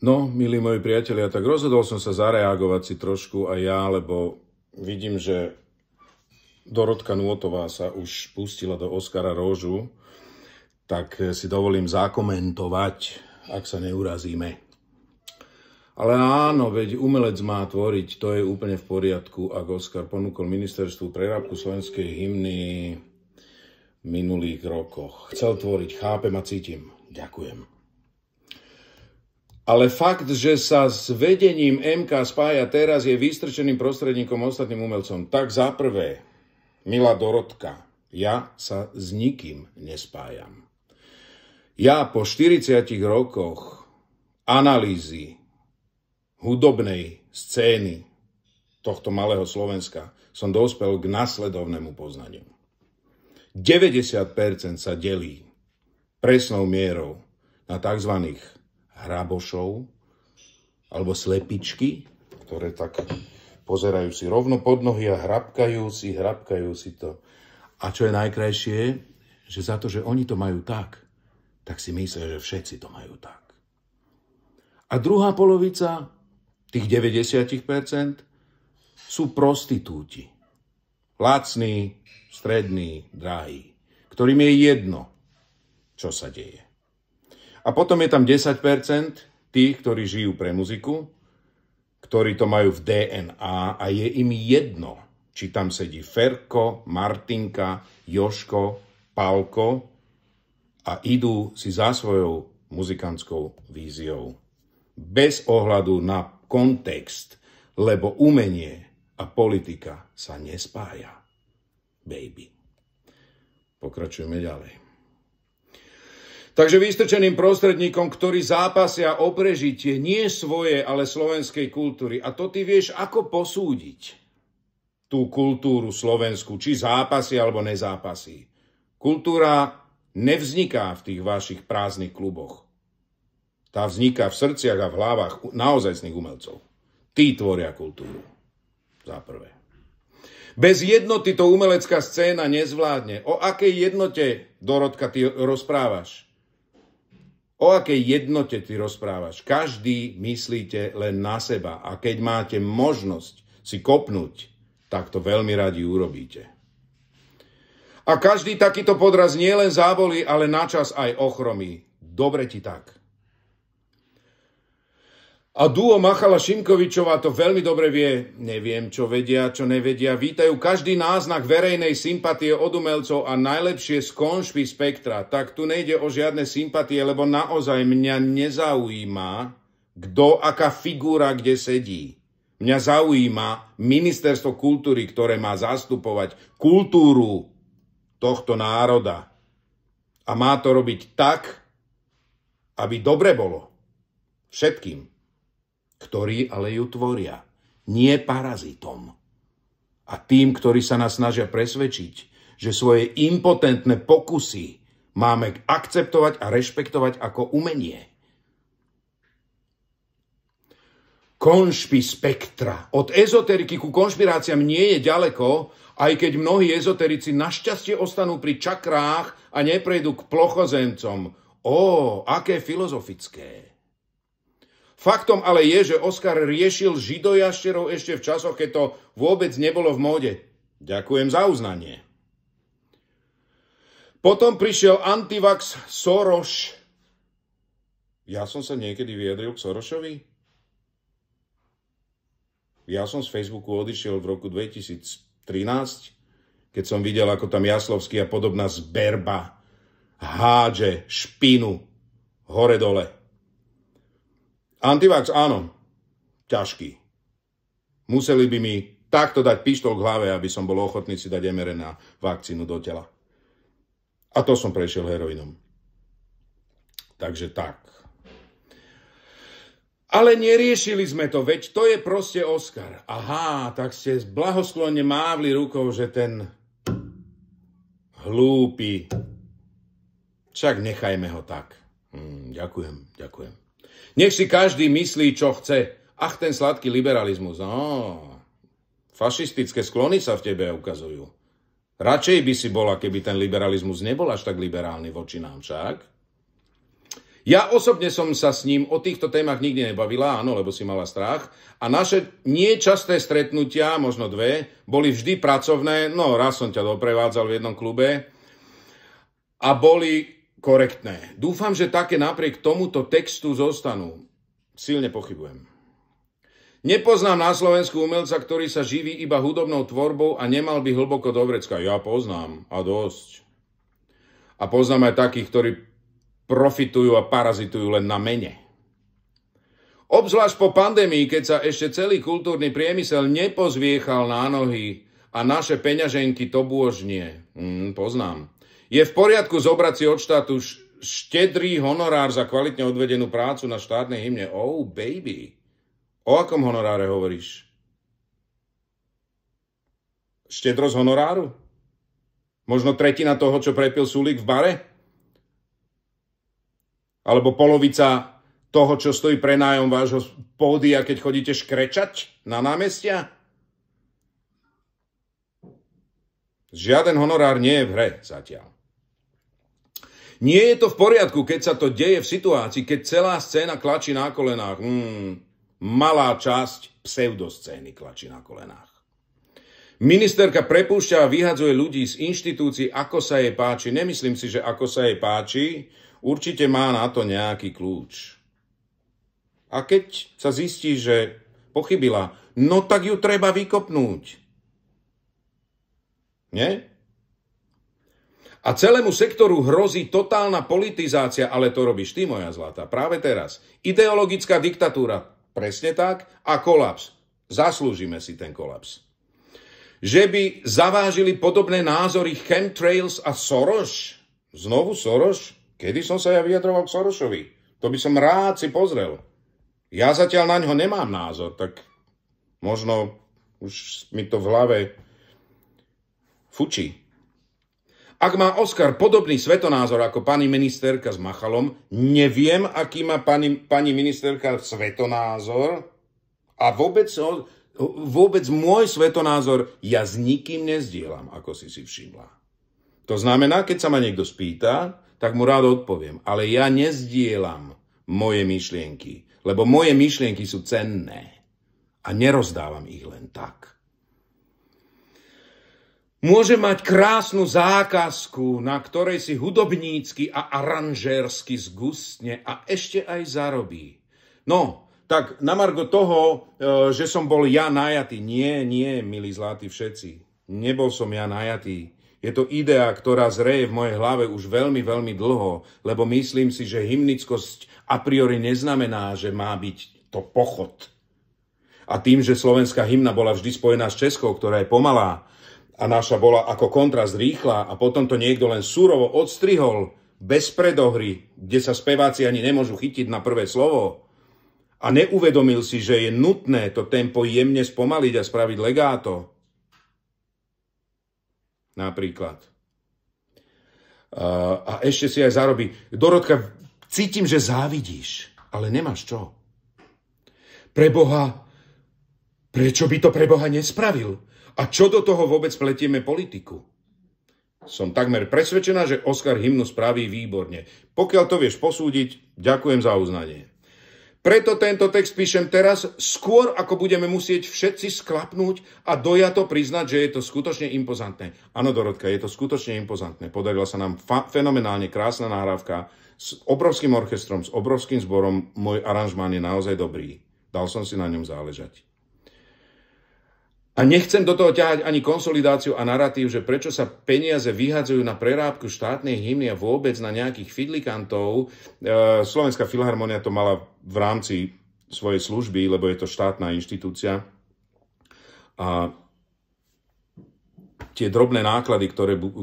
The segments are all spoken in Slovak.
No, milí moji priatelia, tak rozhodol som sa zareagovať si trošku aj ja, lebo vidím, že Dorotka Nôtová sa už pustila do Oskara Róžu, tak si dovolím zakomentovať, ak sa neurazíme. Ale áno, veď umelec má tvoriť, to je úplne v poriadku, ak Oskar ponúkol ministerstvu prerábku slovenskej hymny v minulých rokoch. Chcel tvoriť, chápem a cítim. Ďakujem. Ale fakt, že sa s vedením MK spája teraz, je vystrčeným prostredníkom ostatným umelcom. Tak za prvé, milá Dorotka, ja sa s nikým nespájam. Ja po 40 rokoch analýzy hudobnej scény tohto malého Slovenska som dospel k nasledovnému poznaniu. 90% sa delí presnou mierou na tzv. Hrabošov alebo slepičky, ktoré tak pozerajú si rovno pod nohy a hrabkajú si to. A čo je najkrajšie, že za to, že oni to majú tak si myslia, že všetci to majú tak. A druhá polovica, tých 90%, sú prostitúti. Lacní, strední, drahí, ktorým je jedno, čo sa deje. A potom je tam 10% tých, ktorí žijú pre muziku, ktorí to majú v DNA a je im jedno, či tam sedí Ferko, Martinka, Joško, Pálko a idú si za svojou muzikantskou víziou. Bez ohľadu na kontext, lebo umenie a politika sa nespája. Baby. Pokračujeme ďalej. Takže vystrčeným prostredníkom, ktorí zápasia o prežitie nie svoje, ale slovenskej kultúry. A to ty vieš, ako posúdiť tú kultúru slovenskú, či zápasí alebo nezápasí. Kultúra nevzniká v tých vašich prázdnych kluboch. Tá vzniká v srdciach a v hlavách naozajstných umelcov. Tí tvoria kultúru. Za prvé. Bez jednoty to umelecká scéna nezvládne. O akej jednote, Dorotka, ty rozprávaš? O akej jednote ty rozprávaš? Každý myslíte len na seba a keď máte možnosť si kopnúť, tak to veľmi radi urobíte. A každý takýto podraz nielen zábolí, ale načas aj ochromí. Dobre ti tak. A duo Machala Šimkovičová to veľmi dobre vie. Neviem, čo vedia, čo nevedia. Vítajú každý náznak verejnej sympatie od umelcov a najlepšie z konšpy spektra. Tak tu nejde o žiadne sympatie, lebo naozaj mňa nezaujíma, kto, aká figúra kde sedí. Mňa zaujíma ministerstvo kultúry, ktoré má zastupovať kultúru tohto národa. A má to robiť tak, aby dobre bolo všetkým, ktorí ale ju tvoria, nie parazitom. A tým, ktorí sa nás snažia presvedčiť, že svoje impotentné pokusy máme akceptovať a rešpektovať ako umenie. Konšpy spektra. Od ezoteriky ku konšpiráciám nie je ďaleko, aj keď mnohí ezoterici našťastie ostanú pri čakrách a neprejdú k plochozemcom. Aké filozofické. Faktom ale je, že Oskar riešil židojašterov ešte v časoch, keď to vôbec nebolo v móde. Ďakujem za uznanie. Potom prišiel antivax Soros. Ja som sa niekedy vyjadril k Sorošovi? Ja som z Facebooku odišiel v roku 2013, keď som videl, ako tam Jaslovský a podobná zberba hádže špinu hore-dole. Antivax, áno, ťažký. Museli by mi takto dať pištol k hlave, aby som bol ochotný si dať mRNA vakcínu do tela. A to som prešiel heroinom. Takže tak. Ale neriešili sme to, veď to je proste Oskar. Aha, tak ste blahosklonne mávli rukou, že ten hlúpy. Však nechajme ho tak. Ďakujem. Nech si každý myslí, čo chce. Ach, ten sladký liberalizmus. Fašistické sklony sa v tebe ukazujú. Radšej by si bola, keby ten liberalizmus nebol až tak liberálny voči nám však. Ja osobne som sa s ním o týchto témach nikdy nebavila, áno, lebo si mala strach. A naše niečasté stretnutia, možno dve, boli vždy pracovné. No, raz som ťa doprevádzal v jednom klube a boli korektné. Dúfam, že také napriek tomuto textu zostanú. Silne pochybujem. Nepoznám na Slovensku umelca, ktorý sa živí iba hudobnou tvorbou a nemal by hlboko do vrecka. Ja poznám, a dosť. A poznám aj takých, ktorí profitujú a parazitujú len na mene. Obzvlášť po pandémii, keď sa ešte celý kultúrny priemysel nepozviechal na nohy a naše peňaženky to bôž nie. Poznám. Je v poriadku zobrať si od štátu štedrý honorár za kvalitne odvedenú prácu na štátnej hymne. Oh, baby. O akom honoráre hovoríš? Štedrosť honoráru? Možno tretina toho, čo prepil Sulík v bare? Alebo polovica toho, čo stojí prenájom vášho pódia, keď chodíte škrečať na námestia? Žiaden honorár nie je v hre zatiaľ. Nie je to v poriadku, keď sa to deje v situácii, keď celá scéna klačí na kolenách. Malá časť pseudoscény klačí na kolenách. Ministerka prepúšťa a vyhadzuje ľudí z inštitúcií, ako sa jej páči. Nemyslím si, že ako sa jej páči, určite má na to nejaký kľúč. A keď sa zistí, že pochybila, no tak ju treba vykopnúť. Nie? A celému sektoru hrozí totálna politizácia, ale to robíš ty, moja zlatá, práve teraz. Ideologická diktatúra, presne tak, a kolaps. Zaslúžime si ten kolaps. Že by zavážili podobné názory chemtrails a Soros? Znovu Soros? Kedy som sa ja vyjadroval k Sorosovi? To by som rád si pozrel. Ja zatiaľ na ňo nemám názor, tak možno už mi to v hlave fučí. Ak má Oskar podobný svetonázor ako pani ministerka s Machalom, neviem, aký má pani ministerka svetonázor a vôbec môj svetonázor ja s nikým nezdielam, ako si všimla. To znamená, keď sa ma niekto spýta, tak mu rád odpoviem. Ale ja nezdielam moje myšlienky, lebo moje myšlienky sú cenné a nerozdávam ich len tak. Môže mať krásnu zákazku, na ktorej si hudobnícky a aranžérsky zgustne a ešte aj zarobí. No, tak na margo toho, že som bol ja najatý. Nie, milí zlatí všetci. Nebol som ja najatý. Je to idea, ktorá zreje v mojej hlave už veľmi, veľmi dlho, lebo myslím si, že hymnickosť a priori neznamená, že má byť to pochod. A tým, že slovenská hymna bola vždy spojená s českou, ktorá je pomalá, a naša bola ako kontrast rýchla a potom to niekto len surovo odstrihol, bez predohry, kde sa speváci ani nemôžu chytiť na prvé slovo a neuvedomil si, že je nutné to tempo jemne spomaliť a spraviť legato. Napríklad. A ešte si aj zarobí. Dorotka, cítim, že závidíš, ale nemáš čo. Preboha, prečo by to preboha nespravil? A čo do toho vôbec pletieme politiku? Som takmer presvedčená, že Oskar hymnu spraví výborne. Pokiaľ to vieš posúdiť, ďakujem za uznanie. Preto tento text píšem teraz, skôr ako budeme musieť všetci sklapnúť a dojato priznať, že je to skutočne impozantné. Áno, Dorotka, je to skutočne impozantné. Podarila sa nám fenomenálne krásna nahrávka s obrovským orchestrom, s obrovským zborom. Môj aranžmán je naozaj dobrý. Dal som si na ňom záležať. A nechcem do toho ťahať ani konsolidáciu a narratív, že prečo sa peniaze vyhadzujú na prerábku štátnej hymny a vôbec na nejakých fidlikantov. Slovenská filharmonia to mala v rámci svojej služby, lebo je to štátna inštitúcia. A tie drobné náklady,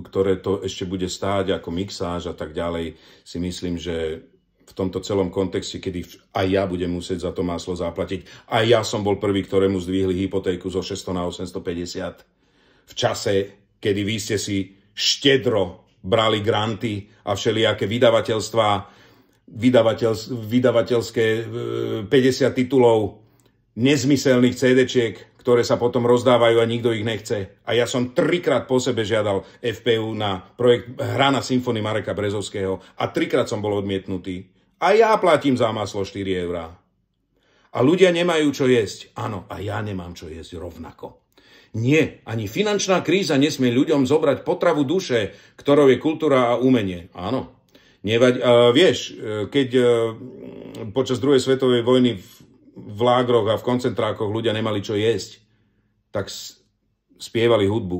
ktoré to ešte bude stáť ako mixáž a tak ďalej, si myslím, že v tomto celom kontexte, kedy aj ja budem musieť za to máslo zaplatiť. Aj ja som bol prvý, ktorému zdvihli hypotéku zo 600 na 850. V čase, kedy vy ste si štedro brali granty a všelijaké vydavateľské 50 titulov nezmyselných CD-čiek, ktoré sa potom rozdávajú a nikto ich nechce. A ja som 3-krát po sebe žiadal FPU na projekt Hra na symfónii Mareka Brezovského a 3-krát som bol odmietnutý. A ja platím za maslo 4 eurá. A ľudia nemajú čo jesť. Áno, a ja nemám čo jesť rovnako. Nie, ani finančná kríza nesmie ľuďom zobrať potravu duše, ktorou je kultúra a umenie. Áno. Vieš, keď počas druhej svetovej vojny v lágroch a v koncentrákoch ľudia nemali čo jesť, tak spievali hudbu.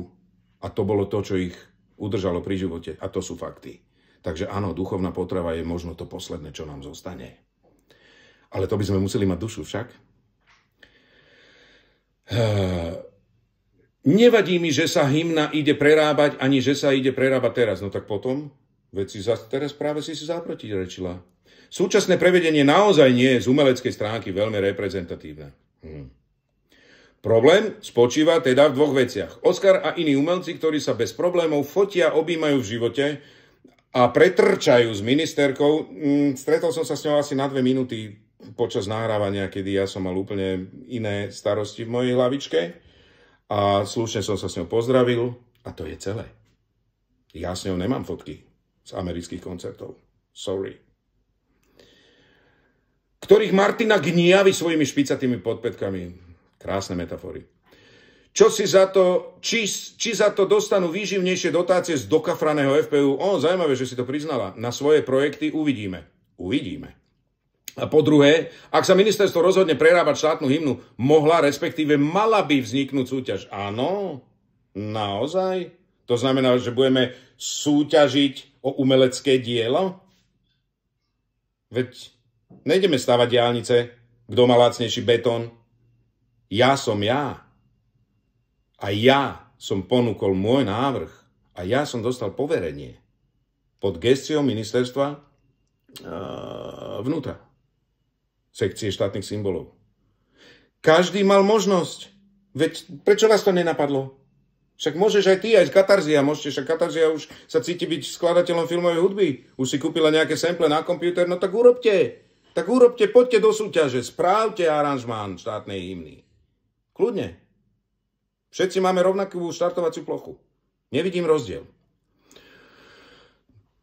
A to bolo to, čo ich udržalo pri živote. A to sú fakty. Takže áno, duchovná potrava je možno to posledné, čo nám zostane. Ale to by sme museli mať dušu však. Nevadí mi, že sa hymna ide prerábať, ani že sa ide prerábať teraz. No tak potom, teraz práve si zaprotirečila. Súčasné prevedenie naozaj nie je z umeleckej stránky veľmi reprezentatívne. Problém spočíva teda v dvoch veciach. Oskar a iní umelci, ktorí sa bez problémov fotia, objímajú v živote a pretrčajú s ministerkou. Stretol som sa s ňou asi na 2 minúty počas nahrávania, kedy ja som mal úplne iné starosti v mojej hlavičke. A slušne som sa s ňou pozdravil a to je celé. Ja s ňou nemám fotky z amerických koncertov. Sorry. Ktorých Martina gniavi svojimi špicatými podpätkami. Krásne metafory. Či za to dostanú výživnejšie dotácie z dokafraného FPU? Zaujímavé, že si to priznala. Na svoje projekty uvidíme. A po druhé, ak sa ministerstvo rozhodne prerábať štátnu hymnu, respektíve mala by vzniknúť súťaž. Áno, naozaj? To znamená, že budeme súťažiť o umelecké dielo? Veď nejdeme stavať diaľnice, kto má lacnejší betón. Ja som ja. A ja som ponúkol môj návrh. A ja som dostal poverenie pod gestiou ministerstva vnútra. Sekcie štátnych symbolov. Každý mal možnosť. Veď prečo vás to nenapadlo? Však môžeš aj ty, aj Katarzia. Však Katarzia už sa cíti byť skladateľom filmovej hudby. Už si kúpila nejaké sample na počítač. No tak urobte. Poďte do súťaže. Správte aranžmán štátnej hymny. Kľudne. Všetci máme rovnakú štartovaciu plochu. Nevidím rozdiel.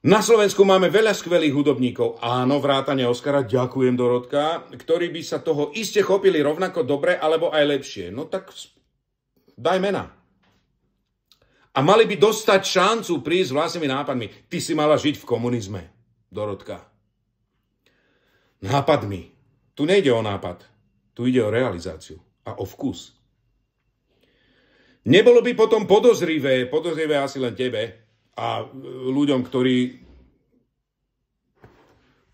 Na Slovensku máme veľa skvelých hudobníkov. Áno, vrátane Oskara, ďakujem Dorotka, ktorí by sa toho iste chopili rovnako dobre, alebo aj lepšie. No tak daj mena. A mali by dostať šancu prísť s vlastnými nápadmi. Ty si mala žiť v komunizme, Dorotka. Nápadmi. Tu nejde o nápad. Tu ide o realizáciu a o vkus. Nebolo by potom podozrivé asi len tebe, a ľuďom, ktorí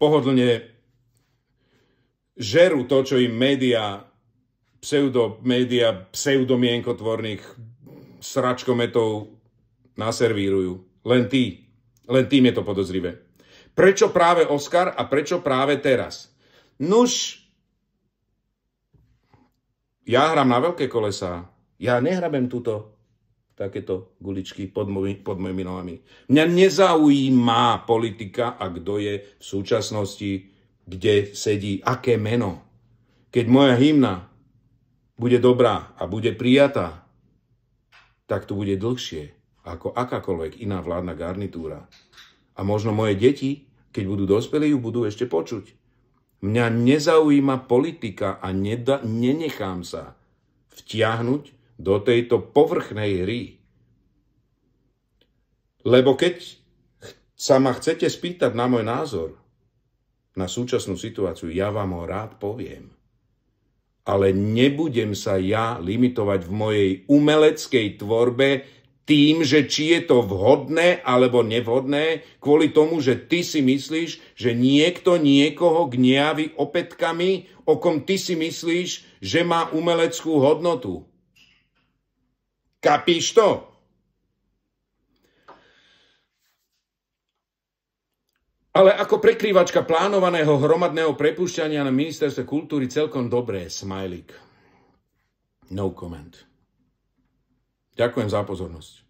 pohodlne žerú to, čo im média pseudomienkotvorných sračkometov naservírujú. Len tým je to podozrivé. Prečo práve Oskar a prečo práve teraz? Nuž, ja hrám na veľké kolesá. Ja nehrabem takéto guličky pod mojimi nohami. Mňa nezaujíma politika a kto je v súčasnosti, kde sedí, aké meno. Keď moja hymna bude dobrá a bude prijatá, tak to bude dlhšie ako akákoľvek iná vládna garnitúra. A možno moje deti, keď budú dospelí, ju budú ešte počuť. Mňa nezaujíma politika a nenechám sa vtiahnuť do tejto povrchnej hry. Lebo keď sa ma chcete spýtať na môj názor na súčasnú situáciu, ja vám ho rád poviem. Ale nebudem sa ja limitovať v mojej umeleckej tvorbe tým, že či je to vhodné alebo nevhodné, kvôli tomu, že ty si myslíš, že niekto niekoho gniavi opätkami, o kom ty si myslíš, že má umeleckú hodnotu. Kapíš to? Ale ako prekrývačka plánovaného hromadného prepúšťania na ministerstve kultúry celkom dobré, smajlik. No comment. Ďakujem za pozornosť.